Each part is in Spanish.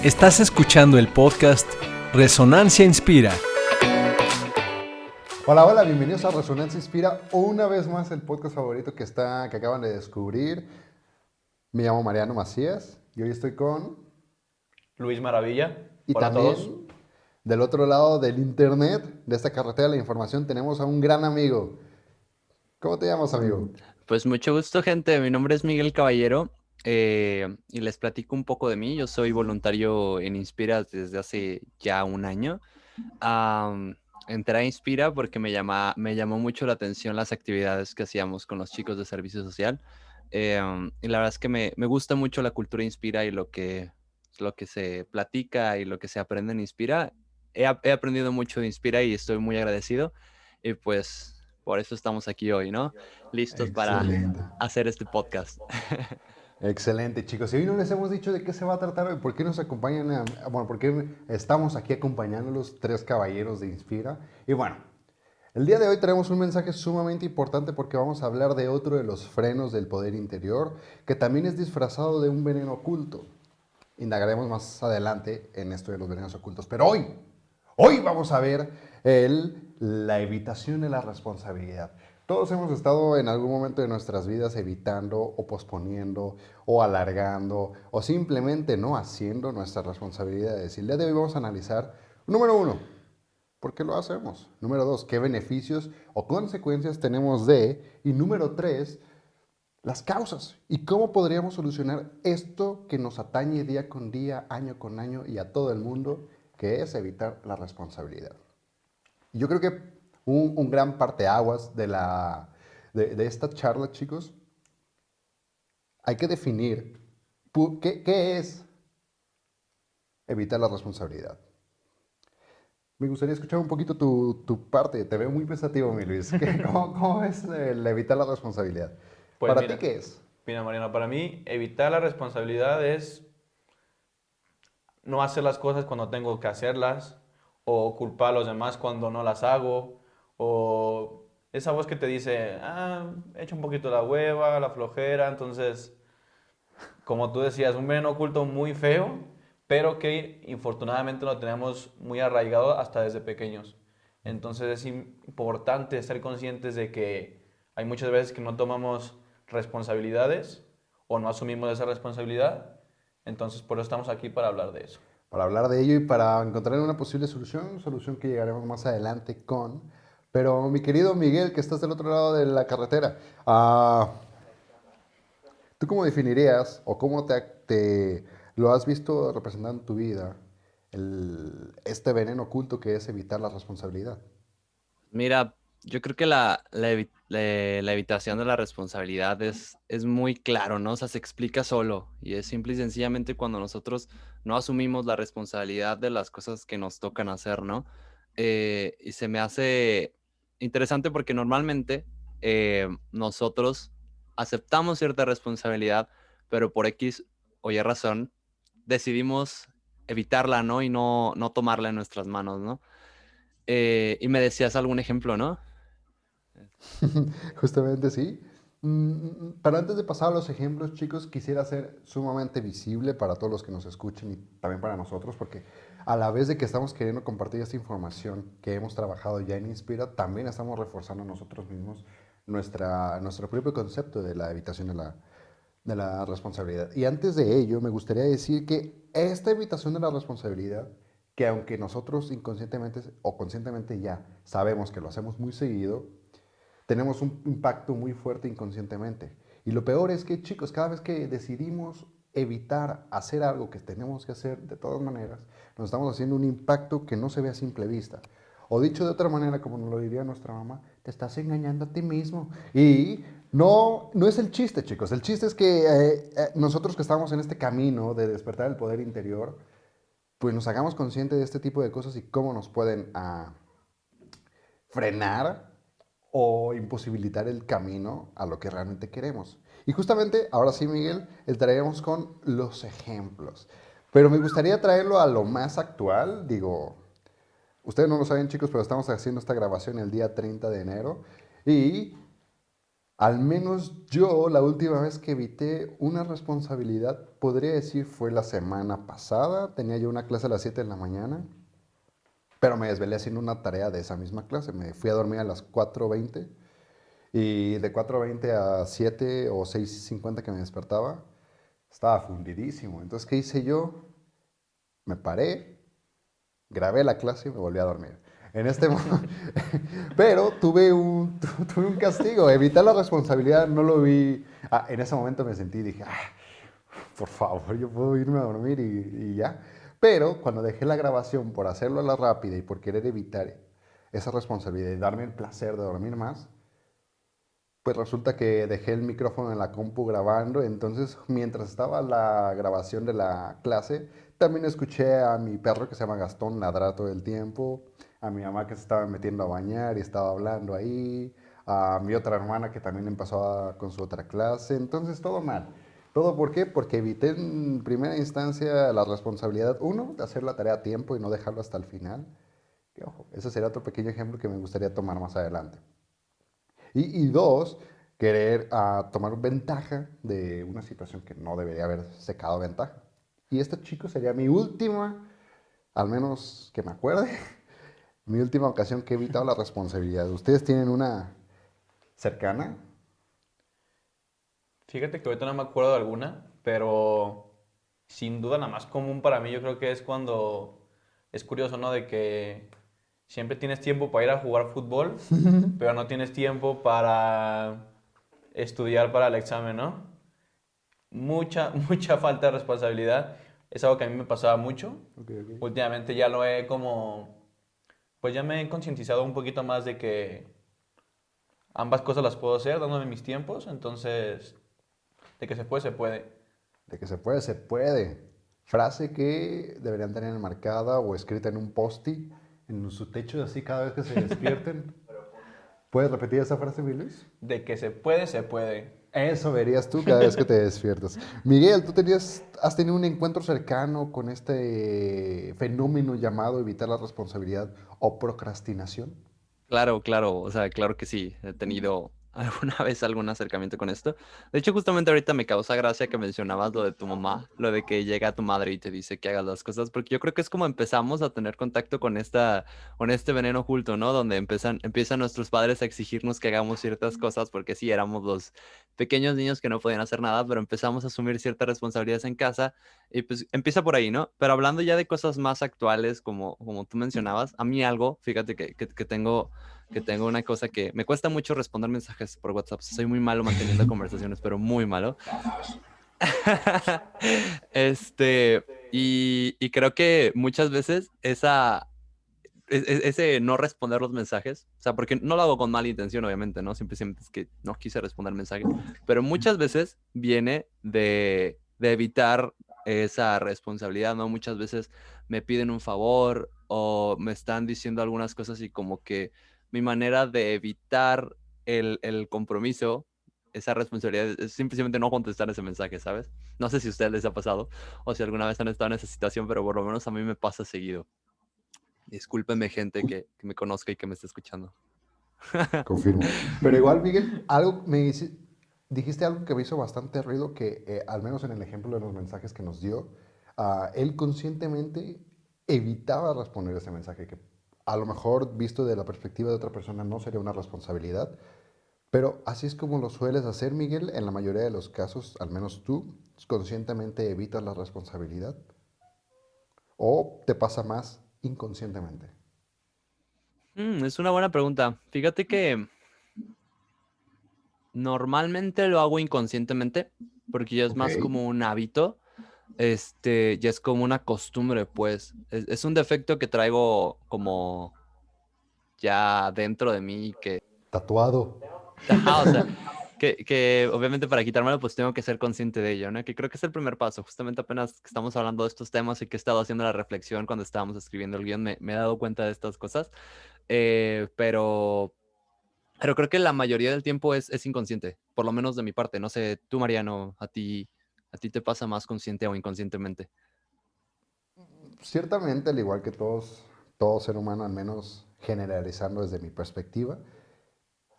Estás escuchando el podcast Resonancia Inspira. Hola, hola, bienvenidos a Resonancia Inspira, una vez más el podcast favorito que acaban de descubrir. Me llamo Mariano Macías y hoy estoy con... Luis Maravilla. Y Hola a todos. también, del otro lado del internet, de esta carretera de la información, tenemos a un gran amigo. ¿Cómo te llamas, amigo? Pues mucho gusto, gente. Mi nombre es Miguel Caballero y les platico un poco de mí. Yo soy voluntario en Inspira desde hace ya un año. Entré a Inspira porque me llamó mucho la atención las actividades que hacíamos con los chicos de servicio social. Y la verdad es que me gusta mucho la cultura Inspira y lo que se platica y lo que se aprende en Inspira. He aprendido mucho de Inspira y estoy muy agradecido. Y pues por eso estamos aquí hoy, ¿no? Listos para Excelente. hacer este podcast. Excelente, chicos. Y hoy no les hemos dicho de qué se va a tratar hoy, por qué nos acompañan, bueno, por qué estamos aquí acompañando los tres caballeros de Inspira. Y bueno, el día de hoy traemos un mensaje sumamente importante porque vamos a hablar de otro de los frenos del poder interior, que también es disfrazado de un veneno oculto. Indagaremos más adelante en esto de los venenos ocultos. Pero hoy vamos a ver la evitación de la responsabilidad. Todos hemos estado en algún momento de nuestras vidas evitando o posponiendo o alargando o simplemente no haciendo nuestras responsabilidades. Y el día de hoy vamos a analizar, número uno, ¿por qué lo hacemos? Número dos, ¿qué beneficios o consecuencias tenemos de? Y número tres, las causas y cómo podríamos solucionar esto que nos atañe día con día, año con año y a todo el mundo, que es evitar la responsabilidad. Y yo creo que un gran parteaguas de esta charla, chicos, hay que definir qué es evitar la responsabilidad. Me gustaría escuchar un poquito tu parte. Te veo muy pensativo, mi Luis. ¿Cómo es el evitar la responsabilidad? Pues ¿Para mira, ti qué es? Mira, Mariano, para mí evitar la responsabilidad es no hacer las cosas cuando tengo que hacerlas, o culpar a los demás cuando no las hago, o esa voz que te dice, echa un poquito la hueva, la flojera. Entonces, como tú decías, un veneno oculto muy feo, pero que infortunadamente lo tenemos muy arraigado hasta desde pequeños. Entonces es importante ser conscientes de que hay muchas veces que no tomamos responsabilidades o no asumimos esa responsabilidad. Entonces por eso estamos aquí, para hablar de eso. Para hablar de ello y para encontrar una posible solución que llegaremos más adelante con. Pero mi querido Miguel, que estás del otro lado de la carretera, ¿tú cómo definirías o cómo te lo has visto representando en tu vida este veneno oculto que es evitar la responsabilidad? Mira, yo creo que la evitación de la responsabilidad es muy claro, ¿no? O sea, se explica solo y es simple y sencillamente cuando nosotros no asumimos la responsabilidad de las cosas que nos tocan hacer, ¿no? Y se me hace interesante porque normalmente nosotros aceptamos cierta responsabilidad, pero por X o Y razón decidimos evitarla, ¿no? Y no tomarla en nuestras manos, ¿no? Y me decías algún ejemplo, ¿no? Justamente sí. Pero antes de pasar a los ejemplos, chicos, quisiera ser sumamente visible para todos los que nos escuchen y también para nosotros, porque a la vez de que estamos queriendo compartir esta información que hemos trabajado ya en Inspira, también estamos reforzando nosotros mismos nuestro propio concepto de la evitación de la responsabilidad. Y antes de ello, me gustaría decir que esta evitación de la responsabilidad, que aunque nosotros inconscientemente o conscientemente ya sabemos que lo hacemos muy seguido, tenemos un impacto muy fuerte inconscientemente. Y lo peor es que, chicos, cada vez que decidimos evitar hacer algo que tenemos que hacer de todas maneras, nos estamos haciendo un impacto que no se ve a simple vista. O dicho de otra manera, como nos lo diría nuestra mamá, te estás engañando a ti mismo. Y no es el chiste, chicos. El chiste es que nosotros que estamos en este camino de despertar el poder interior, pues nos hagamos conscientes de este tipo de cosas y cómo nos pueden frenar o imposibilitar el camino a lo que realmente queremos. Y justamente, ahora sí, Miguel, entraremos con los ejemplos. Pero me gustaría traerlo a lo más actual. Digo, ustedes no lo saben, chicos, pero estamos haciendo esta grabación el día 30 de enero. Y Al menos yo, la última vez que evité una responsabilidad, podría decir fue la semana pasada. Tenía yo una clase a las 7 de la mañana, pero me desvelé haciendo una tarea de esa misma clase. Me fui a dormir a las 4:20 y de 4:20 a 7 o 6:50 que me despertaba, estaba fundidísimo. Entonces, ¿qué hice yo? Me paré, grabé la clase y me volví a dormir. En este pero tuve un castigo, evitar la responsabilidad, no lo vi. En ese momento me sentí, dije, por favor, yo puedo irme a dormir y ya. Pero cuando dejé la grabación por hacerlo a la rápida y por querer evitar esa responsabilidad y darme el placer de dormir más, pues resulta que dejé el micrófono en la compu grabando, entonces mientras estaba la grabación de la clase, también escuché a mi perro que se llama Gastón ladrar todo el tiempo, a mi mamá que se estaba metiendo a bañar y estaba hablando ahí, a mi otra hermana que también empezó con su otra clase, entonces todo mal. ¿Todo por qué? Porque evité en primera instancia la responsabilidad, uno, de hacer la tarea a tiempo y no dejarlo hasta el final. Que, ojo, ese sería otro pequeño ejemplo que me gustaría tomar más adelante. Y dos, querer tomar ventaja de una situación que no debería haber secado ventaja. Y este chico sería mi última, al menos que me acuerde, mi última ocasión que he evitado la responsabilidad. ¿Ustedes tienen una cercana? Fíjate que ahorita no me acuerdo de alguna, pero sin duda la más común para mí yo creo que es cuando es curioso, ¿no? De que siempre tienes tiempo para ir a jugar fútbol, pero no tienes tiempo para estudiar para el examen, ¿no? Mucha, mucha falta de responsabilidad. Es algo que a mí me pasaba mucho. Ok, ok. Últimamente ya lo he pues ya me he concientizado un poquito más de que ambas cosas las puedo hacer dándome mis tiempos, entonces de que se puede, se puede. De que se puede, se puede. Frase que deberían tener enmarcada o escrita en un post-it en su techo, así cada vez que se despierten. ¿Puedes repetir esa frase, mi Luis? De que se puede, se puede. Eso verías tú cada vez que te despiertas. Miguel, has tenido un encuentro cercano con este fenómeno llamado evitar la responsabilidad o procrastinación? Claro, claro, o sea, claro que sí, he tenido alguna vez algún acercamiento con esto. De hecho, justamente ahorita me causa gracia que mencionabas lo de tu mamá, lo de que llega tu madre y te dice que hagas las cosas, porque yo creo que es como empezamos a tener contacto con este veneno oculto, ¿no? Donde empiezan nuestros padres a exigirnos que hagamos ciertas cosas, porque sí, éramos los pequeños niños que no podían hacer nada, pero empezamos a asumir ciertas responsabilidades en casa y pues empieza por ahí, ¿no? Pero hablando ya de cosas más actuales, como tú mencionabas, a mí algo, fíjate que tengo una cosa que me cuesta mucho responder mensajes por WhatsApp. Soy muy malo manteniendo conversaciones, pero muy malo. Y creo que muchas veces ese no responder los mensajes, o sea, porque no lo hago con mala intención, obviamente, ¿no? Simplemente es que no quise responder mensaje, pero muchas veces viene de evitar esa responsabilidad, ¿no? Muchas veces me piden un favor o me están diciendo algunas cosas y como que mi manera de evitar el compromiso, esa responsabilidad, es simplemente no contestar ese mensaje, ¿sabes? No sé si a ustedes les ha pasado o si alguna vez han estado en esa situación, pero por lo menos a mí me pasa seguido. Discúlpenme, gente que me conozca y que me esté escuchando. Confirmo. Pero igual, Miguel, dijiste algo que me hizo bastante ruido, que al menos en el ejemplo de los mensajes que nos dio, él conscientemente evitaba responder ese mensaje, que a lo mejor visto de la perspectiva de otra persona no sería una responsabilidad, pero así es como lo sueles hacer, Miguel, en la mayoría de los casos, al menos tú, conscientemente evitas la responsabilidad, o te pasa más inconscientemente. Es una buena pregunta. Fíjate que normalmente lo hago inconscientemente, porque ya es Ok. más como un hábito, ya es como una costumbre, pues. Es un defecto que traigo como ya dentro de mí que, Tatuado. ajá, o sea, que obviamente para quitármelo pues tengo que ser consciente de ello, ¿no? Que creo que es el primer paso. Justamente apenas que estamos hablando de estos temas y que he estado haciendo la reflexión cuando estábamos escribiendo el guión, me he dado cuenta de estas cosas. Pero creo que la mayoría del tiempo es inconsciente, por lo menos de mi parte. No sé, tú, Mariano, a ti te pasa más consciente o inconscientemente. Ciertamente, al igual que todo ser humano, al menos generalizando desde mi perspectiva,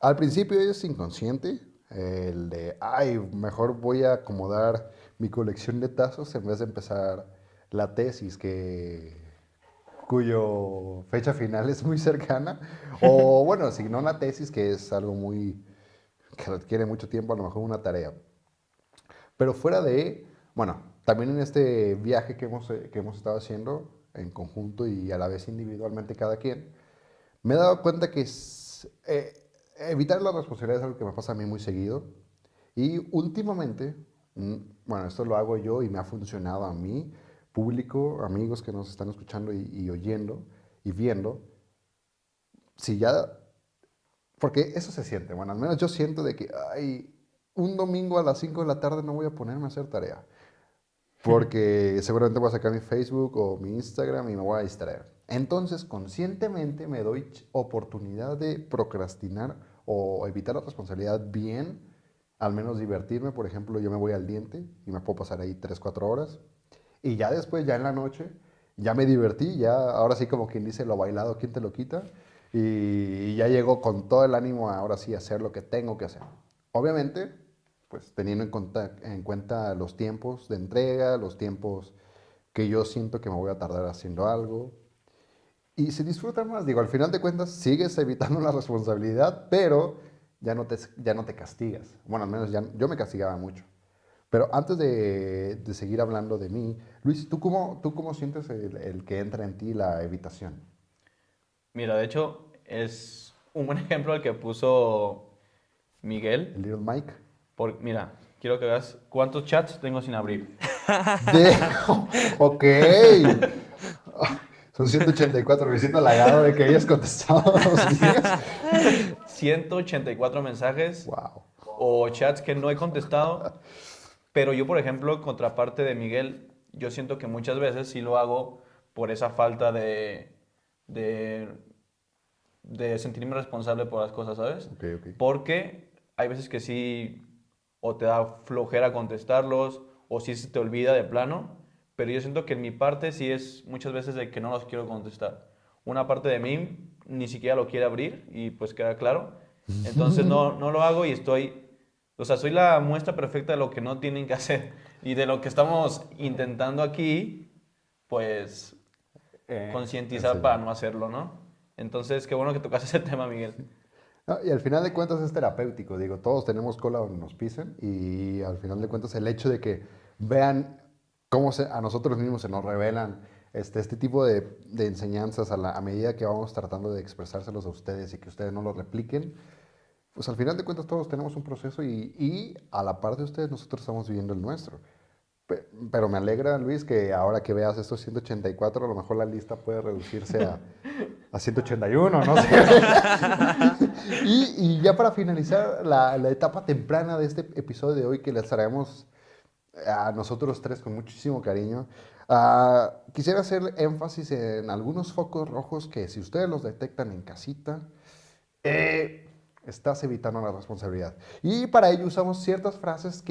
al principio es inconsciente, El de, ay, mejor voy a acomodar mi colección de tazos en vez de empezar la tesis cuyo fecha final es muy cercana. O bueno, si no la tesis, que es algo que requiere mucho tiempo, a lo mejor una tarea. Pero fuera de, bueno, también en este viaje que hemos estado haciendo en conjunto y a la vez individualmente cada quien, me he dado cuenta que evitar la responsabilidad es algo que me pasa a mí muy seguido. Y últimamente, bueno, esto lo hago yo y me ha funcionado a mí, público, amigos que nos están escuchando y oyendo y viendo. Si ya, porque eso se siente, bueno, al menos yo siento de que, ay, un domingo a las 5 de la tarde no voy a ponerme a hacer tarea. Porque seguramente voy a sacar mi Facebook o mi Instagram y me voy a distraer. Entonces, conscientemente me doy oportunidad de procrastinar o evitar la responsabilidad bien, al menos divertirme. Por ejemplo, yo me voy al diente y me puedo pasar ahí 3 4 horas. Y ya después, ya en la noche, ya me divertí, ya ahora sí como quien dice, lo bailado, ¿quién te lo quita? Y ya llego con todo el ánimo a ahora sí a hacer lo que tengo que hacer. Obviamente, pues teniendo en cuenta los tiempos de entrega, los tiempos que yo siento que me voy a tardar haciendo algo. Y se disfruta más, digo, al final de cuentas sigues evitando la responsabilidad, pero ya no te castigas. Bueno, al menos yo me castigaba mucho. Pero antes de seguir hablando de mí, Luis, tú cómo sientes el que entra en ti la evitación? Mira, de hecho, es un buen ejemplo el que puso Miguel. El Little Mike. Mira, quiero que veas cuántos chats tengo sin abrir. De, ok. Son 184, me siento halagado de que hayas contestado los días. 184 mensajes Wow. o chats que no he contestado. Pero yo, por ejemplo, contraparte de Miguel, yo siento que muchas veces sí lo hago por esa falta de, de sentirme responsable por las cosas, ¿sabes? Ok, ok. Porque hay veces que sí o te da flojera contestarlos o sí se te olvida de plano, pero yo siento que en mi parte sí es muchas veces de que no los quiero contestar. Una parte de mí ni siquiera lo quiere abrir y pues queda claro. Entonces no lo hago y o sea, soy la muestra perfecta de lo que no tienen que hacer y de lo que estamos intentando aquí, pues concientizar para Enseñar. no hacerlo, ¿no? Entonces, qué bueno que tocas ese tema, Miguel. No, y al final de cuentas es terapéutico, digo, todos tenemos cola donde nos pisen y al final de cuentas el hecho de que vean a nosotros mismos se nos revelan este tipo de enseñanzas a medida que vamos tratando de expresárselos a ustedes y que ustedes no lo repliquen, pues al final de cuentas todos tenemos un proceso y a la par de ustedes nosotros estamos viviendo el nuestro. Pero me alegra, Luis, que ahora que veas estos 184, a lo mejor la lista puede reducirse a 181, no sé. Y ya para finalizar la etapa temprana de este episodio de hoy que les traemos a nosotros tres con muchísimo cariño, quisiera hacer énfasis en algunos focos rojos que si ustedes los detectan en casita, estás evitando la responsabilidad. Y para ello usamos ciertas frases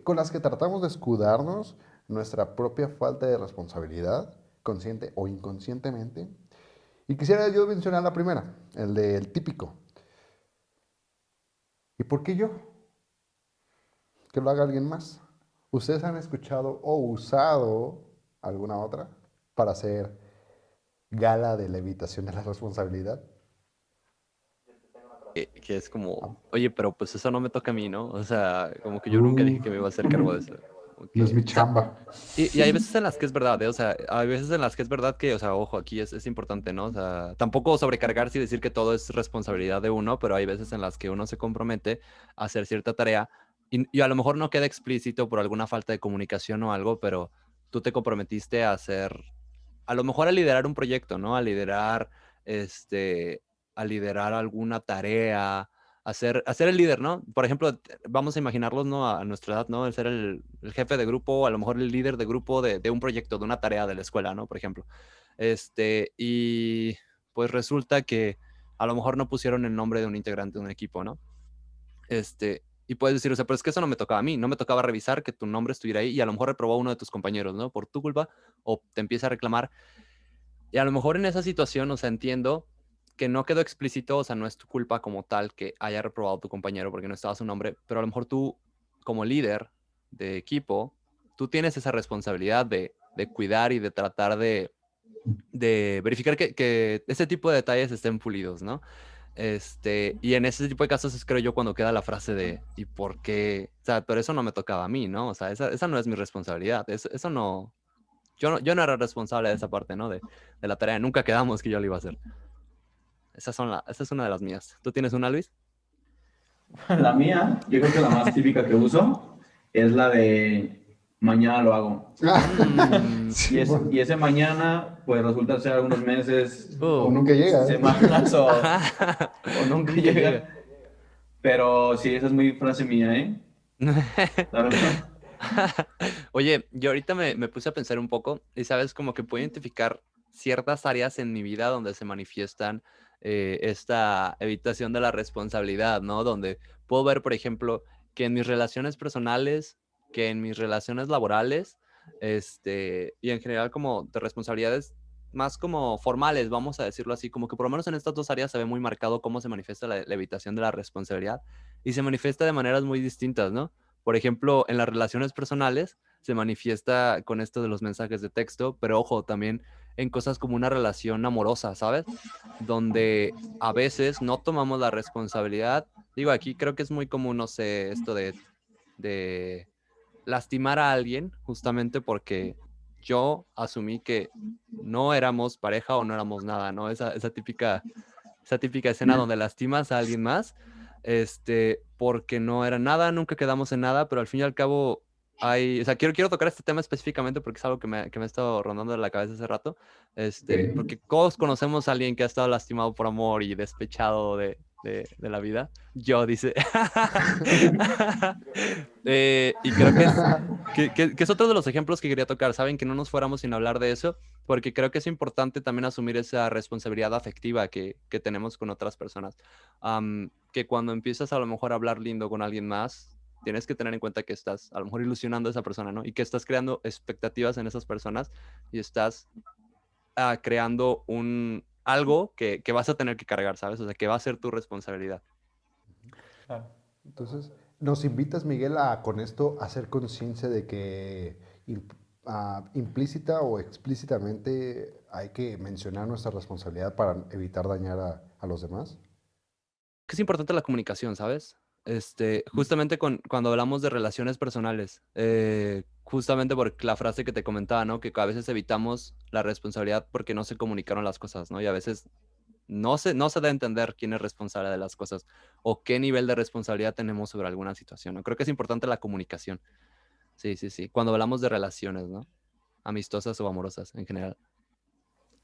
con las que tratamos de escudarnos nuestra propia falta de responsabilidad, consciente o inconscientemente. Y quisiera yo mencionar la primera, el del típico. ¿Y por qué yo? Que lo haga alguien más. ¿Ustedes han escuchado o usado alguna otra para hacer gala de la evitación de la responsabilidad? Que es como, oye, pero pues eso no me toca a mí, ¿no? O sea, como que yo nunca dije que me iba a hacer cargo de eso. Como No es mi o sea, chamba. y hay veces en las que es verdad, ¿eh? O sea, hay veces en las que es verdad que, o sea, ojo, aquí es importante, ¿no? O sea, tampoco sobrecargarse y decir que todo es responsabilidad de uno, pero hay veces en las que uno se compromete a hacer cierta tarea y a lo mejor no queda explícito por alguna falta de comunicación o algo, pero tú te comprometiste a hacer, a lo mejor a liderar un proyecto, ¿no? Este, a liderar alguna tarea, a ser el líder, ¿no? Por ejemplo, vamos a imaginarlos, ¿no? A nuestra edad, ¿no? El ser el jefe de grupo, a lo mejor el líder de grupo de un proyecto, de una tarea de la escuela, ¿no? Por ejemplo. Y pues resulta que a lo mejor no pusieron el nombre de un integrante de un equipo, ¿no? Y puedes decir, o sea, pero es que eso no me tocaba a mí, no me tocaba revisar que tu nombre estuviera ahí y a lo mejor reprobó a uno de tus compañeros, ¿no? Por tu culpa, o te empieza a reclamar. Y a lo mejor en esa situación, o sea, entiendo que no quedó explícito, o sea, no es tu culpa como tal que haya reprobado tu compañero porque no estaba su nombre, pero a lo mejor tú, como líder de equipo, tú tienes esa responsabilidad de cuidar y de tratar de verificar que ese tipo de detalles estén pulidos, ¿no? Y en ese tipo de casos es, creo yo, cuando queda la frase de ¿y por qué? O sea, pero eso no me tocaba a mí, ¿no? O sea, esa no es mi responsabilidad. Eso no yo no era responsable de esa parte, ¿no? De la tarea. Nunca quedamos que yo lo iba a hacer. Esa es una de las mías. ¿Tú tienes una, Luis? La mía, yo creo que la más típica que uso es la de mañana lo hago. Mm, Sí, bueno. Y ese mañana, pues resulta ser algunos meses, O nunca llega, ¿eh? semanas Ajá. o nunca Nunca llega. llega. Pero sí, esa es muy frase mía, ¿eh? La verdad. Oye, yo ahorita me puse a pensar un poco y sabes, como que puedo identificar ciertas áreas en mi vida donde se manifiestan esta evitación de la responsabilidad, ¿no? Donde puedo ver, por ejemplo, que en mis relaciones personales, que en mis relaciones laborales, y en general como de responsabilidades más como formales, vamos a decirlo así, como que por lo menos en estas dos áreas se ve muy marcado cómo se manifiesta la evitación de la responsabilidad y se manifiesta de maneras muy distintas, ¿no? Por ejemplo, en las relaciones personales se manifiesta con esto de los mensajes de texto, pero ojo, también en cosas como una relación amorosa, ¿sabes? Donde a veces no tomamos la responsabilidad. Digo, aquí creo que es muy común, no sé, esto de lastimar a alguien justamente porque yo asumí que no éramos pareja o no éramos nada, ¿no? Esa típica escena donde lastimas a alguien más, porque no era nada, nunca quedamos en nada, pero al fin y al cabo o sea, quiero tocar este tema específicamente porque es algo que me ha estado rondando en la cabeza hace rato, Ok. porque todos conocemos a alguien que ha estado lastimado por amor y despechado de la vida. Yo, dice. Y creo que es otro de los ejemplos que quería tocar, ¿saben? Que no nos fuéramos sin hablar de eso, porque creo que es importante también asumir esa responsabilidad afectiva que tenemos con otras personas. Que cuando empiezas a lo mejor a hablar lindo con alguien más, tienes que tener en cuenta que estás a lo mejor ilusionando a esa persona, ¿no? Y que estás creando expectativas en esas personas y estás creando algo que vas a tener que cargar, ¿sabes? O sea, que va a ser tu responsabilidad. Entonces, nos invitas, Miguel, a con esto a hacer conciencia de que implícita o explícitamente hay que mencionar nuestra responsabilidad para evitar dañar a los demás. Que es importante la comunicación, ¿sabes? Justamente cuando hablamos de relaciones personales, justamente por la frase que te comentaba, ¿no? Que a veces evitamos la responsabilidad porque no se comunicaron las cosas, ¿no? Y a veces no se da a entender quién es responsable de las cosas o qué nivel de responsabilidad tenemos sobre alguna situación, ¿no? Creo que es importante la comunicación. Sí, sí, sí. Cuando hablamos de relaciones, ¿no? Amistosas o amorosas en general.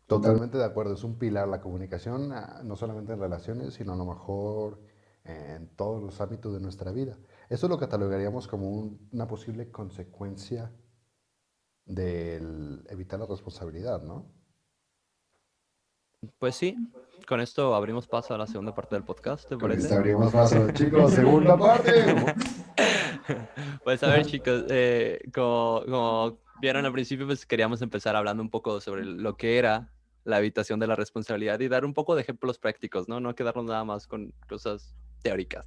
Totalmente de acuerdo, es un pilar la comunicación, no solamente en relaciones, sino a lo mejor en todos los ámbitos de nuestra vida. Eso lo catalogaríamos como una posible consecuencia del evitar la responsabilidad, ¿no? Pues sí, con esto abrimos paso a la segunda parte del podcast, ¿te Con esto parece? abrimos paso, chicos, segunda parte. Pues a ver, chicos, como vieron al principio, pues queríamos empezar hablando un poco sobre lo que era la evitación de la responsabilidad y dar un poco de ejemplos prácticos, ¿no? No quedarnos nada más con cosas teóricas.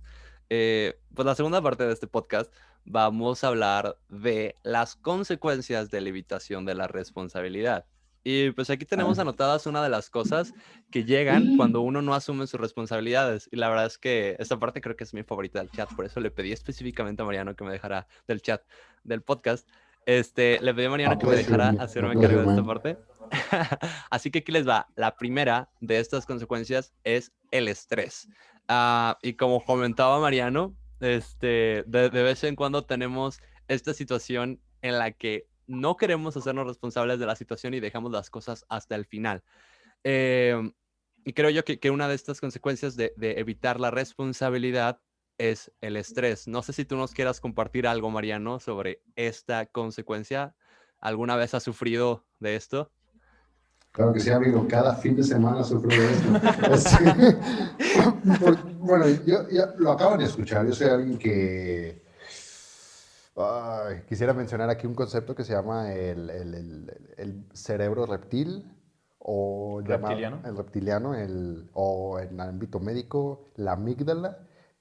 Pues la segunda parte de este podcast vamos a hablar de las consecuencias de la evitación de la responsabilidad. Y pues aquí tenemos anotadas una de las cosas que llegan cuando uno no asume sus responsabilidades. Y la verdad es que esta parte creo que es mi favorita del chat, por eso le pedí específicamente a Mariano que me dejara del chat del podcast. Le pedí a Mariano que me dejara Un hacerme cargo pleasure, de esta man. parte. Así que aquí les va. La primera de estas consecuencias es el estrés. Y como comentaba Mariano, de vez en cuando tenemos esta situación en la que no queremos hacernos responsables de la situación y dejamos las cosas hasta el final. Eh, y creo yo que una de estas consecuencias de evitar la responsabilidad es el estrés. No sé si tú nos quieras compartir algo, Mariano, sobre esta consecuencia. ¿Alguna vez has sufrido de esto? Claro que sí, amigo, cada fin de semana sufro de esto. Bueno, yo ya lo acaban de escuchar, yo soy alguien que quisiera mencionar aquí un concepto que se llama el cerebro reptil o Reptiliano. el reptiliano, o en el ámbito médico, la amígdala.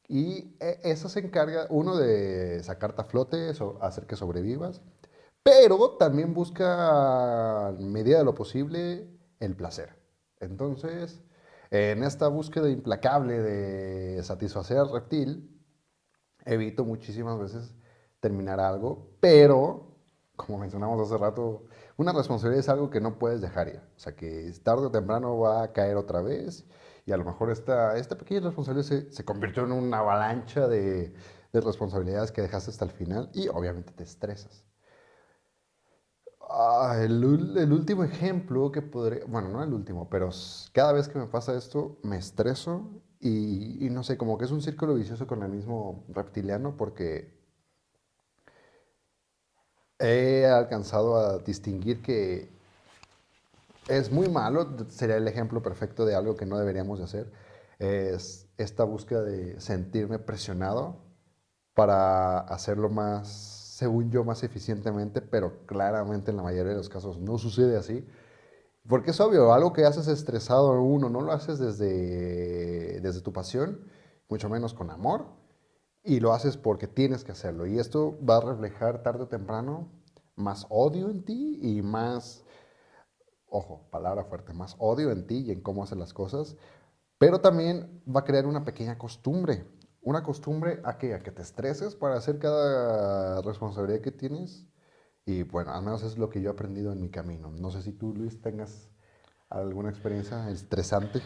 Y eso se encarga, uno, de sacarte a flote, hacer que sobrevivas, pero también busca, en medida de lo posible, el placer. Entonces, en esta búsqueda implacable de satisfacer al reptil, evito muchísimas veces terminar algo, pero, como mencionamos hace rato, una responsabilidad es algo que no puedes dejar ya. O sea, que tarde o temprano va a caer otra vez y a lo mejor esta pequeña responsabilidad se convirtió en una avalancha de responsabilidades que dejaste hasta el final y obviamente te estresas. El último ejemplo que podría, bueno, no el último, pero cada vez que me pasa esto me estreso y no sé, como que es un círculo vicioso con el mismo reptiliano porque he alcanzado a distinguir que es muy malo, sería el ejemplo perfecto de algo que no deberíamos de hacer, es esta búsqueda de sentirme presionado para hacerlo más, según yo, más eficientemente, pero claramente en la mayoría de los casos no sucede así. Porque es obvio, algo que haces estresado uno, no lo haces desde tu pasión, mucho menos con amor, y lo haces porque tienes que hacerlo. Y esto va a reflejar tarde o temprano más odio en ti y más, ojo, palabra fuerte, más odio en ti y en cómo haces las cosas, pero también va a crear una pequeña costumbre. Una costumbre a que te estreses para hacer cada responsabilidad que tienes. Y bueno, al menos es lo que yo he aprendido en mi camino. No sé si tú, Luis, tengas alguna experiencia estresante.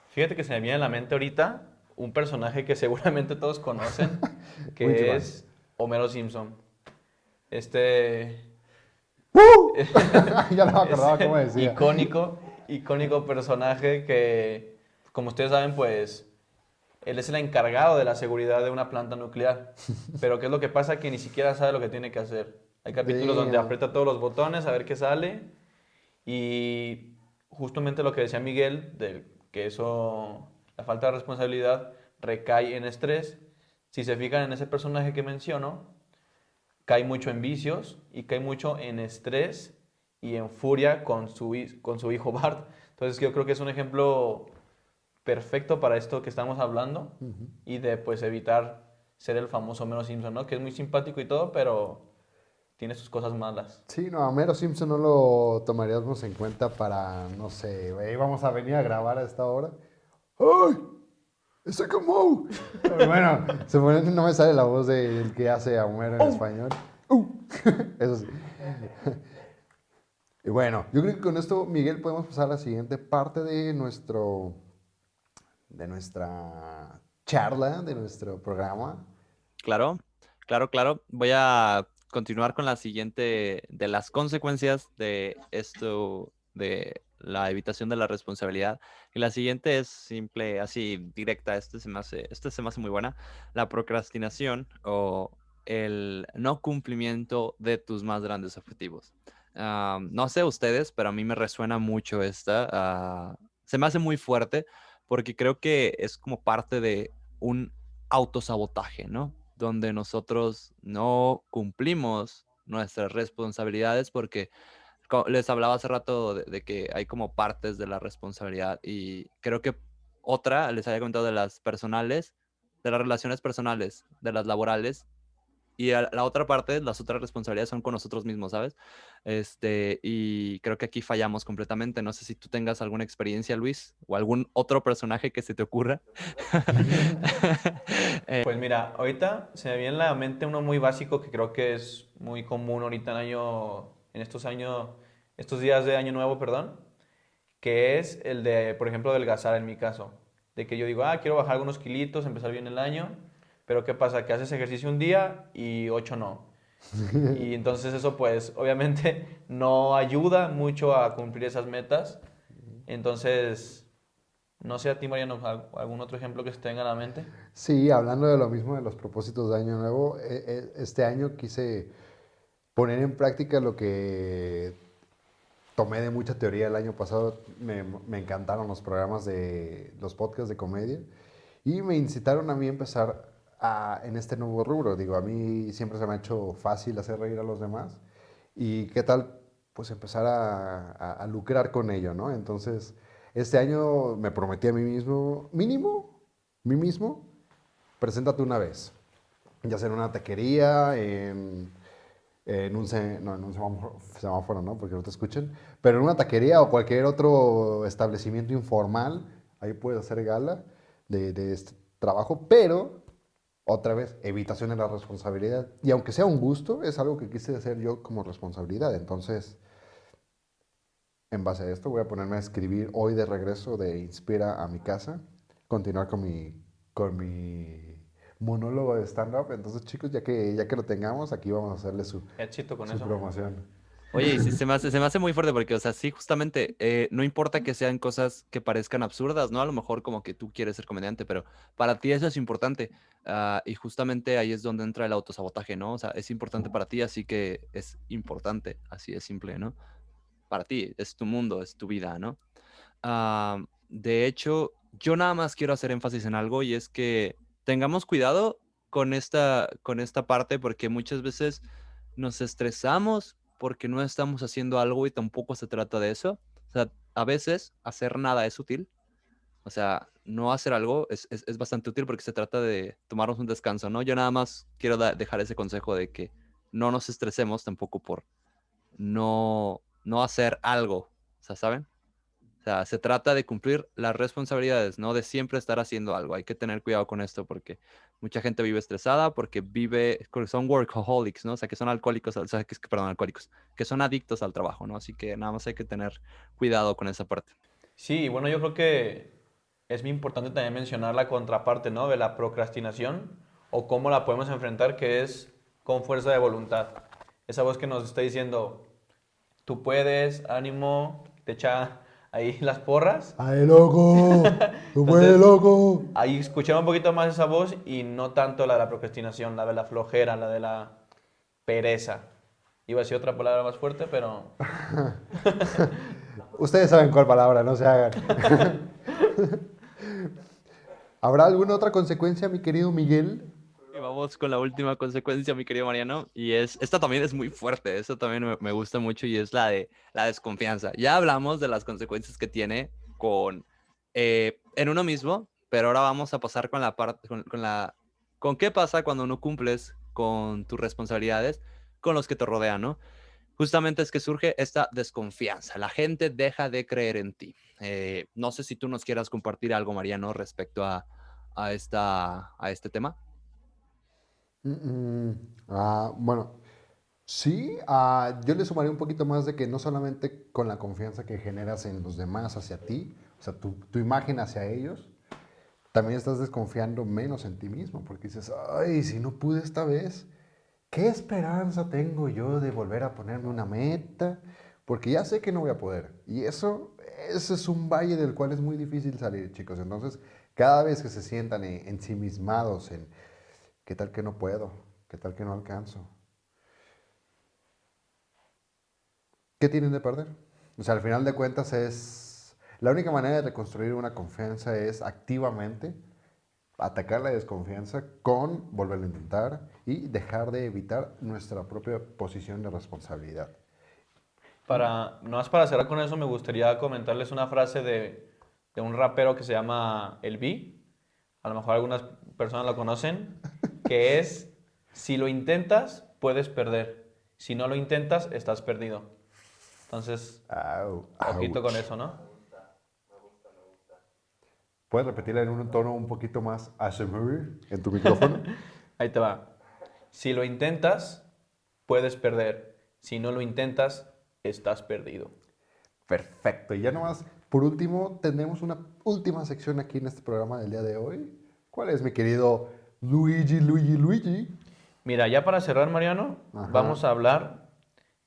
Fíjate que se me viene a la mente ahorita un personaje que seguramente todos conocen, Mucho que más. es Homero Simpson. Este, Ya no me acordaba cómo ese decía. icónico personaje que, como ustedes saben, pues él es el encargado de la seguridad de una planta nuclear. Pero ¿qué es lo que pasa? Que ni siquiera sabe lo que tiene que hacer. Hay capítulos donde Damn. aprieta todos los botones a ver qué sale. Y justamente lo que decía Miguel, de que eso, la falta de responsabilidad recae en estrés. Si se fijan en ese personaje que menciono, cae mucho en vicios y cae mucho en estrés y en furia con su hijo Bart. Entonces yo creo que es un ejemplo perfecto para esto que estamos hablando y de pues evitar ser el famoso Homero Simpson, ¿no? Que es muy simpático y todo, pero tiene sus cosas malas. Sí, no, a Mero Simpson no lo tomaríamos en cuenta para, no sé, güey, vamos a venir a grabar a esta hora. ¡Ay! ¡Ese como! Bueno, suponiendo que no me sale la voz del que hace a Homero en español. Eso sí. Y bueno, yo creo que con esto, Miguel, podemos pasar a la siguiente parte de nuestra charla, de nuestro programa. Claro, claro, claro. Voy a continuar con la siguiente de las consecuencias de esto, de la evitación de la responsabilidad. Y la siguiente es simple, así directa. Este se me hace muy buena. La procrastinación o el no cumplimiento de tus más grandes objetivos. No sé ustedes, pero a mí me resuena mucho esta. Se me hace muy fuerte porque creo que es como parte de un autosabotaje, ¿no? Donde nosotros no cumplimos nuestras responsabilidades porque les hablaba hace rato de que hay como partes de la responsabilidad y creo que otra, les había comentado de las personales, de las relaciones personales, de las laborales y la otra parte, las otras responsabilidades son con nosotros mismos, ¿sabes? Y creo que aquí fallamos completamente. No sé si tú tengas alguna experiencia, Luis, o algún otro personaje que se te ocurra. Pues mira, ahorita se me viene a la mente uno muy básico que creo que es muy común ahorita en estos años, estos días de año nuevo, perdón, que es el de, por ejemplo, adelgazar en mi caso. De que yo digo, quiero bajar algunos kilitos, empezar bien el año, pero ¿qué pasa? Que haces ejercicio un día y 8 no. Y entonces eso pues obviamente no ayuda mucho a cumplir esas metas. Entonces, no sé a ti, Mariano, algún otro ejemplo que se te venga a la mente. Sí, hablando de lo mismo de los propósitos de Año Nuevo, este año quise poner en práctica lo que tomé de mucha teoría el año pasado. Me encantaron los programas de los podcasts de comedia y me incitaron a mí a empezar en este nuevo rubro. Digo, a mí siempre se me ha hecho fácil hacer reír a los demás. ¿Y qué tal? pues empezar a lucrar con ello, ¿no? Entonces, este año me prometí a mí mismo, mí mismo, preséntate una vez, ya sea en una taquería, en un semáforo, ¿no? Porque no te escuchen, pero en una taquería o cualquier otro establecimiento informal, ahí puedes hacer gala de este trabajo, pero otra vez, evitación de la responsabilidad. Y aunque sea un gusto, es algo que quise hacer yo como responsabilidad. Entonces, en base a esto, voy a ponerme a escribir hoy de regreso de Inspira a mi casa, continuar con mi monólogo de stand-up. Entonces, chicos, ya que lo tengamos, aquí vamos a hacerle su, Éxito con su eso. promoción. Oye, y sí, se me hace muy fuerte porque, o sea, sí, justamente, no importa que sean cosas que parezcan absurdas, ¿no? A lo mejor como que tú quieres ser comediante, pero para ti eso es importante. Y justamente ahí es donde entra el autosabotaje, ¿no? O sea, es importante para ti, así que es importante, así es simple, ¿no? Para ti, es tu mundo, es tu vida, ¿no? De hecho, yo nada más quiero hacer énfasis en algo y es que tengamos cuidado con esta parte porque muchas veces nos estresamos porque no estamos haciendo algo y tampoco se trata de eso. O sea, a veces hacer nada es útil. O sea, no hacer algo es bastante útil porque se trata de tomarnos un descanso, ¿no? Yo nada más quiero dejar ese consejo de que no nos estresemos tampoco por no hacer algo. O sea, ¿saben? O sea, se trata de cumplir las responsabilidades, no de siempre estar haciendo algo. Hay que tener cuidado con esto porque mucha gente vive estresada porque son workaholics, ¿no? O sea, que son alcohólicos, o sea, perdón, alcohólicos, que son adictos al trabajo, ¿no? Así que nada más hay que tener cuidado con esa parte. Sí, y bueno, yo creo que es muy importante también mencionar la contraparte, ¿no? De la procrastinación o cómo la podemos enfrentar, que es con fuerza de voluntad. Esa voz que nos está diciendo, tú puedes, ánimo, te echa ahí las porras. ¡Ay, loco! ¡Tú puedes, Entonces, loco! ahí escuchar un poquito más esa voz y no tanto la de la procrastinación, la de la flojera, la de la pereza. Iba a decir otra palabra más fuerte, pero Ustedes saben cuál palabra, no se hagan. ¿Habrá alguna otra consecuencia, mi querido Miguel? Y vamos con la última consecuencia, mi querido Mariano, y esta también es muy fuerte, esta también me gusta mucho y es la de la desconfianza. Ya hablamos de las consecuencias que tiene en uno mismo, pero ahora vamos a pasar con la parte, con qué pasa cuando no cumples con tus responsabilidades con los que te rodean, ¿no? Justamente es que surge esta desconfianza, la gente deja de creer en ti. No sé si tú nos quieras compartir algo, Mariano, respecto a este tema. Bueno, sí, yo le sumaría un poquito más de que no solamente con la confianza que generas en los demás hacia ti, o sea, tu imagen hacia ellos, también estás desconfiando menos en ti mismo, porque dices, ay, si no pude esta vez, ¿qué esperanza tengo yo de volver a ponerme una meta? Porque ya sé que no voy a poder. Y eso es un valle del cual es muy difícil salir, chicos. Entonces, cada vez que se sientan ensimismados en, ¿qué tal que no puedo? ¿Qué tal que no alcanzo? ¿Qué tienen de perder? O sea, al final de cuentas es... La única manera de reconstruir una confianza es activamente atacar la desconfianza con volverlo a intentar y dejar de evitar nuestra propia posición de responsabilidad. no más para cerrar con eso, me gustaría comentarles una frase de un rapero que se llama El B. A lo mejor algunas personas lo conocen, que es, si lo intentas, puedes perder. Si no lo intentas, estás perdido. Entonces, Au, ojito con ouch. eso, ¿no? ¿Puedes repetirla en un tono un poquito más ASMR en tu micrófono? Ahí te va. Si lo intentas, puedes perder. Si no lo intentas, estás perdido. Perfecto. Y ya nomás, por último, tenemos una última sección aquí en este programa del día de hoy. ¿Cuál es, mi querido Luigi? Mira, ya para cerrar, Mariano, Ajá. vamos a hablar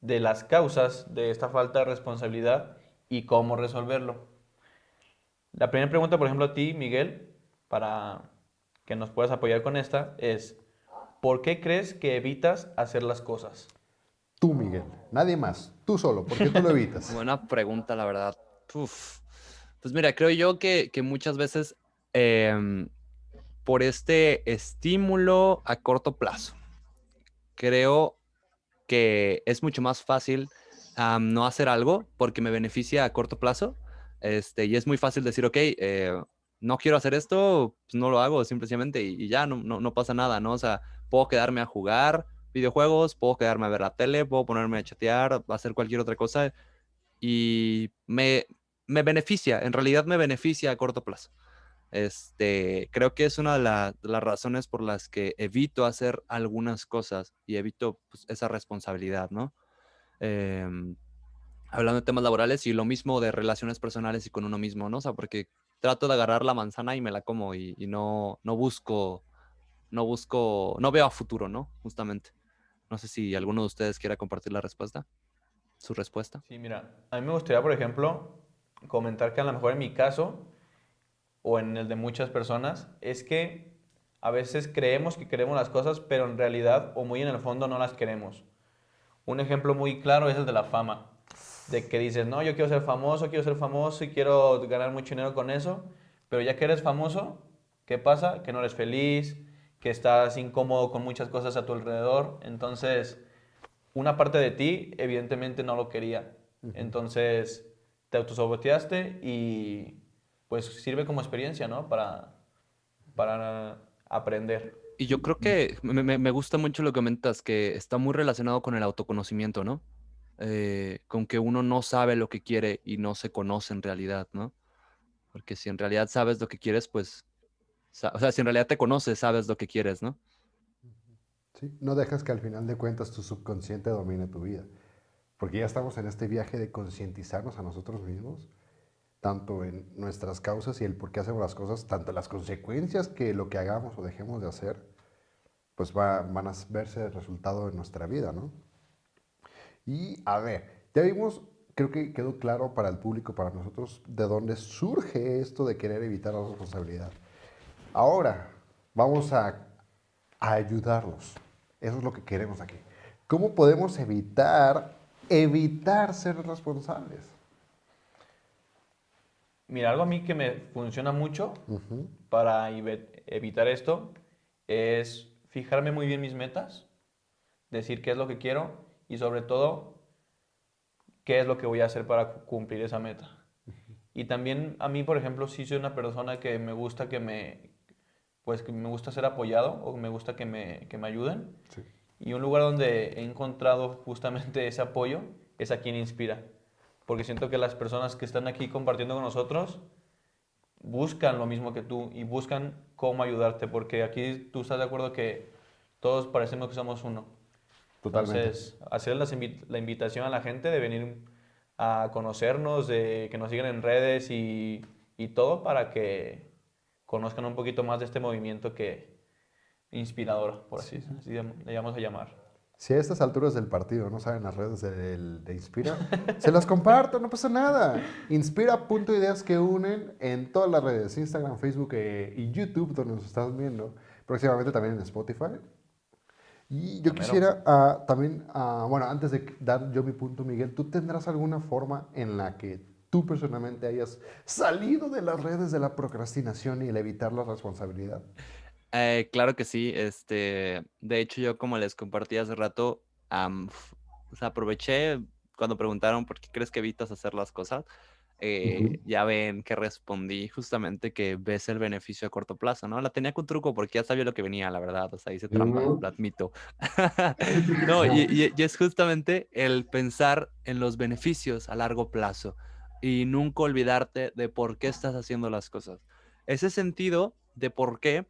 de las causas de esta falta de responsabilidad y cómo resolverlo. La primera pregunta, por ejemplo, a ti, Miguel, para que nos puedas apoyar con esta, es, ¿por qué crees que evitas hacer las cosas? Tú, Miguel. Nadie más. Tú solo. ¿Por qué tú lo evitas? Buena pregunta, la verdad. Uf. Pues mira, creo yo que muchas veces em, por este estímulo a corto plazo, creo que es mucho más fácil no hacer algo porque me beneficia a corto plazo. Y es muy fácil decir, ok, no quiero hacer esto, pues no lo hago simplemente y ya no pasa nada, ¿no? O sea, puedo quedarme a jugar videojuegos, puedo quedarme a ver la tele, puedo ponerme a chatear, hacer cualquier otra cosa y me beneficia, en realidad me beneficia a corto plazo. Creo que es una de las razones por las que evito hacer algunas cosas y evito pues, esa responsabilidad, ¿no? Em, Hablando de temas laborales y lo mismo de relaciones personales y con uno mismo, ¿no? O sea, porque trato de agarrar la manzana y me la como y no veo a futuro, ¿no? Justamente. No sé si alguno de ustedes quiera compartir su respuesta. Sí, mira, a mí me gustaría, por ejemplo, comentar que a lo mejor en mi caso, o en el de muchas personas, es que a veces creemos que queremos las cosas, pero en realidad o muy en el fondo no las queremos. Un ejemplo muy claro es el de la fama, de que dices, no, yo quiero ser famoso y quiero ganar mucho dinero con eso, pero ya que eres famoso, ¿qué pasa? Que no eres feliz, que estás incómodo con muchas cosas a tu alrededor, entonces una parte de ti evidentemente no lo quería, entonces te autosaboteaste y pues sirve como experiencia, ¿no? Para aprender. Y yo creo que me gusta mucho lo que comentas, que está muy relacionado con el autoconocimiento, ¿no? Con que uno no sabe lo que quiere y no se conoce en realidad, ¿no? Porque si en realidad sabes lo que quieres, pues, o sea, si en realidad te conoces, sabes lo que quieres, ¿no? ¿Sí? No dejas que al final de cuentas tu subconsciente domine tu vida, porque ya estamos en este viaje de concientizarnos a nosotros mismos, tanto en nuestras causas y el por qué hacemos las cosas, tanto las consecuencias que lo que hagamos o dejemos de hacer, pues van a verse el resultado de nuestra vida, ¿no? Y a ver, ya vimos, creo que quedó claro para el público, para nosotros, de dónde surge esto de querer evitar la responsabilidad. Ahora, vamos a ayudarlos. Eso es lo que queremos aquí. ¿Cómo podemos evitar ser responsables? Mira, algo a mí que me funciona mucho para evitar esto es fijarme muy bien mis metas, decir qué es lo que quiero y sobre todo qué es lo que voy a hacer para cumplir esa meta. Y también a mí, por ejemplo, sí soy una persona que me gusta pues que me gusta ser apoyado o me gusta que me ayuden. Sí. Y un lugar donde he encontrado justamente ese apoyo es aquí en Inspira. Porque siento que las personas que están aquí compartiendo con nosotros buscan lo mismo que tú y buscan cómo ayudarte. Porque aquí tú estás de acuerdo que todos parecemos que somos uno. Totalmente. Entonces, hacer la invitación a la gente de venir a conocernos, de que nos sigan en redes y todo para que conozcan un poquito más de este movimiento que inspirador, por así le vamos a llamar. Si a estas alturas del partido no saben las redes de Inspira, se las comparto, no pasa nada. Inspira.ideas que unen en todas las redes, Instagram, Facebook y YouTube, donde nos estás viendo. Próximamente también en Spotify. Y yo Primero. quisiera también, bueno, antes de dar yo mi punto, Miguel, ¿tú tendrás alguna forma en la que tú personalmente hayas salido de las redes de la procrastinación y el evitar la responsabilidad? Claro que sí. De hecho, yo como les compartí hace rato, o sea, aproveché cuando preguntaron por qué crees que evitas hacer las cosas. Ujú. Ya ven que respondí justamente que ves el beneficio a corto plazo, ¿no? La tenía con truco porque ya sabía lo que venía, la verdad. O sea, hice trampa, Ujú. lo admito. No, y es justamente el pensar en los beneficios a largo plazo y nunca olvidarte de por qué estás haciendo las cosas. Ese sentido de por qué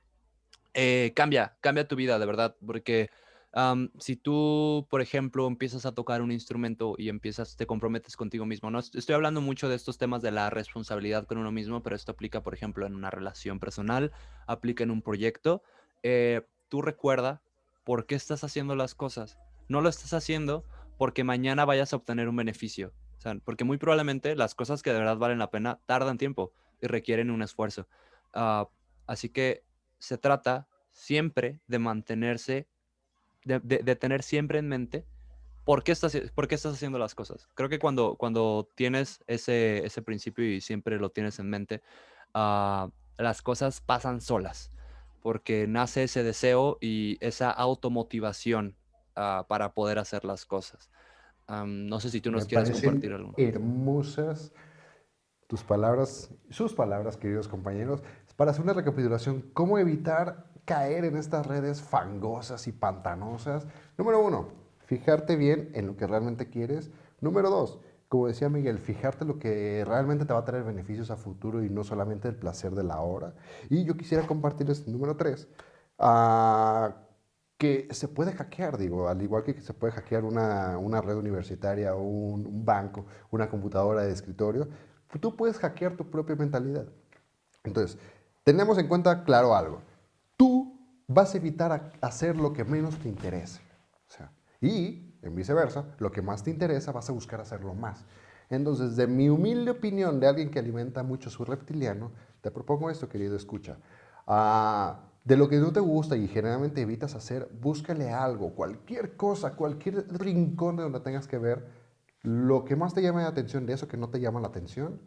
cambia tu vida, de verdad, porque si tú, por ejemplo, empiezas a tocar un instrumento y te comprometes contigo mismo, ¿no? Estoy hablando mucho de estos temas de la responsabilidad con uno mismo, pero esto aplica, por ejemplo, en una relación personal, aplica en un proyecto. Tú recuerda por qué estás haciendo las cosas. No lo estás haciendo porque mañana vayas a obtener un beneficio. O sea, porque muy probablemente las cosas que de verdad valen la pena tardan tiempo y requieren un esfuerzo. Ah, Así que se trata siempre de mantenerse, de tener siempre en mente por qué estás haciendo las cosas. Creo que cuando tienes ese principio y siempre lo tienes en mente, las cosas pasan solas, porque nace ese deseo y esa automotivación para poder hacer las cosas. No sé si tú nos Me quieras parecen compartir algo. hermosas tus palabras, sus palabras, queridos compañeros. Para hacer una recapitulación, ¿cómo evitar caer en estas redes fangosas y pantanosas? Número 1, fijarte bien en lo que realmente quieres. Número 2, como decía Miguel, fijarte lo que realmente te va a traer beneficios a futuro y no solamente el placer de la hora. Y yo quisiera compartirles, número 3, que se puede hackear, digo, al igual que se puede hackear una red universitaria, un banco, una computadora de escritorio, tú puedes hackear tu propia mentalidad. Entonces, tenemos en cuenta claro algo. Tú vas a evitar hacer lo que menos te interese. O sea, y, en viceversa, lo que más te interesa vas a buscar hacerlo más. Entonces, de mi humilde opinión de alguien que alimenta mucho su reptiliano, te propongo esto, querido escucha. De lo que no te gusta y generalmente evitas hacer, búscale algo, cualquier cosa, cualquier rincón de donde tengas que ver, lo que más te llame la atención de eso que no te llama la atención,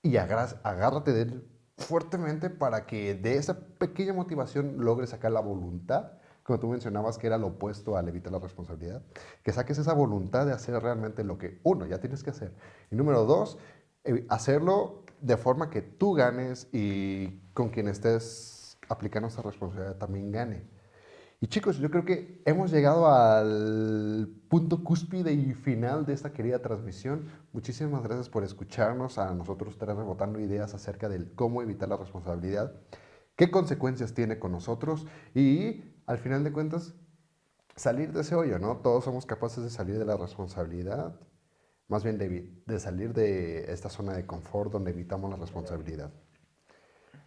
y agárrate de él fuertemente para que de esa pequeña motivación logres sacar la voluntad, como tú mencionabas que era lo opuesto al evitar la responsabilidad, que saques esa voluntad de hacer realmente lo que, uno, ya tienes que hacer, y número 2, hacerlo de forma que tú ganes y con quien estés aplicando esa responsabilidad también gane. Y chicos, yo creo que hemos llegado al punto cúspide y final de esta querida transmisión. Muchísimas gracias por escucharnos a nosotros tres rebotando ideas acerca del cómo evitar la responsabilidad, qué consecuencias tiene con nosotros y, al final de cuentas, salir de ese hoyo, ¿no? Todos somos capaces de salir de la responsabilidad, más bien de salir de esta zona de confort donde evitamos la responsabilidad.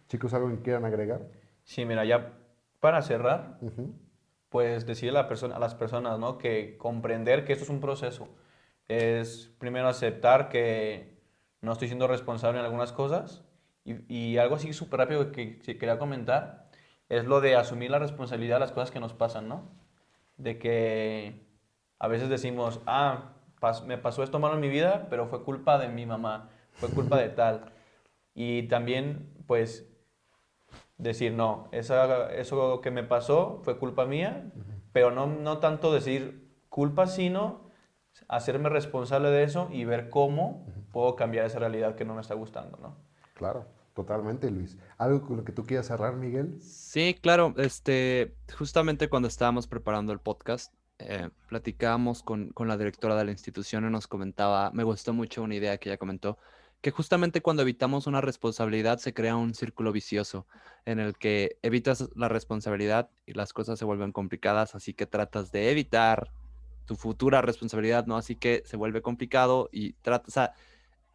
Chicos, ¿algo que quieran agregar? Sí, mira, ya para cerrar, Uh-huh. pues decirle a las personas, ¿no? Que comprender que esto es un proceso. Es primero aceptar que no estoy siendo responsable en algunas cosas. Y algo así súper rápido que quería comentar es lo de asumir la responsabilidad de las cosas que nos pasan, ¿no? De que a veces decimos, me pasó esto malo en mi vida, pero fue culpa de mi mamá, fue culpa de tal. Y también, pues, decir, no, eso que me pasó fue culpa mía, pero no tanto decir culpa, sino hacerme responsable de eso y ver cómo puedo cambiar esa realidad que no me está gustando, ¿no? Claro, totalmente, Luis. ¿Algo con lo que tú quieras cerrar, Miguel? Sí, claro. Justamente cuando estábamos preparando el podcast, platicábamos con la directora de la institución y nos comentaba, me gustó mucho una idea que ella comentó, que justamente cuando evitamos una responsabilidad se crea un círculo vicioso en el que evitas la responsabilidad y las cosas se vuelven complicadas, así que tratas de evitar tu futura responsabilidad, ¿no? Así que se vuelve complicado y o sea,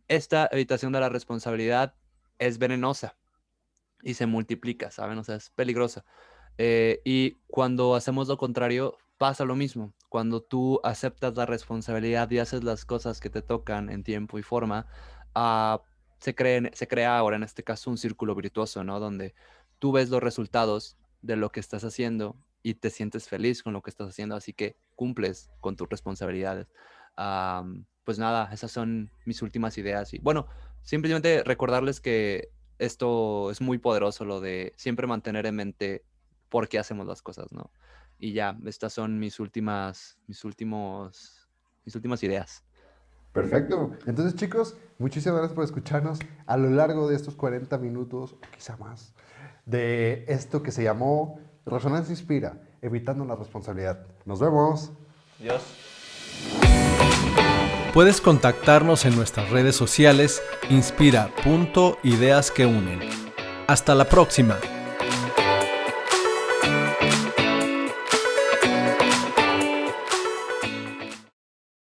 esta evitación de la responsabilidad es venenosa y se multiplica, ¿saben? O sea, es peligrosa. Y cuando hacemos lo contrario, pasa lo mismo. Cuando tú aceptas la responsabilidad y haces las cosas que te tocan en tiempo y forma, se crea ahora, en este caso, un círculo virtuoso, ¿no? Donde tú ves los resultados de lo que estás haciendo y te sientes feliz con lo que estás haciendo, así que cumples con tus responsabilidades. Pues nada, esas son mis últimas ideas. Y bueno, simplemente recordarles que esto es muy poderoso, lo de siempre mantener en mente por qué hacemos las cosas, ¿no? Y ya, estas son mis últimas ideas. Perfecto. Entonces, chicos, muchísimas gracias por escucharnos a lo largo de estos 40 minutos, o quizá más, de esto que se llamó Resonancia Inspira, evitando la responsabilidad. Nos vemos. Dios. Puedes contactarnos en nuestras redes sociales inspira.ideasqueunen. Hasta la próxima.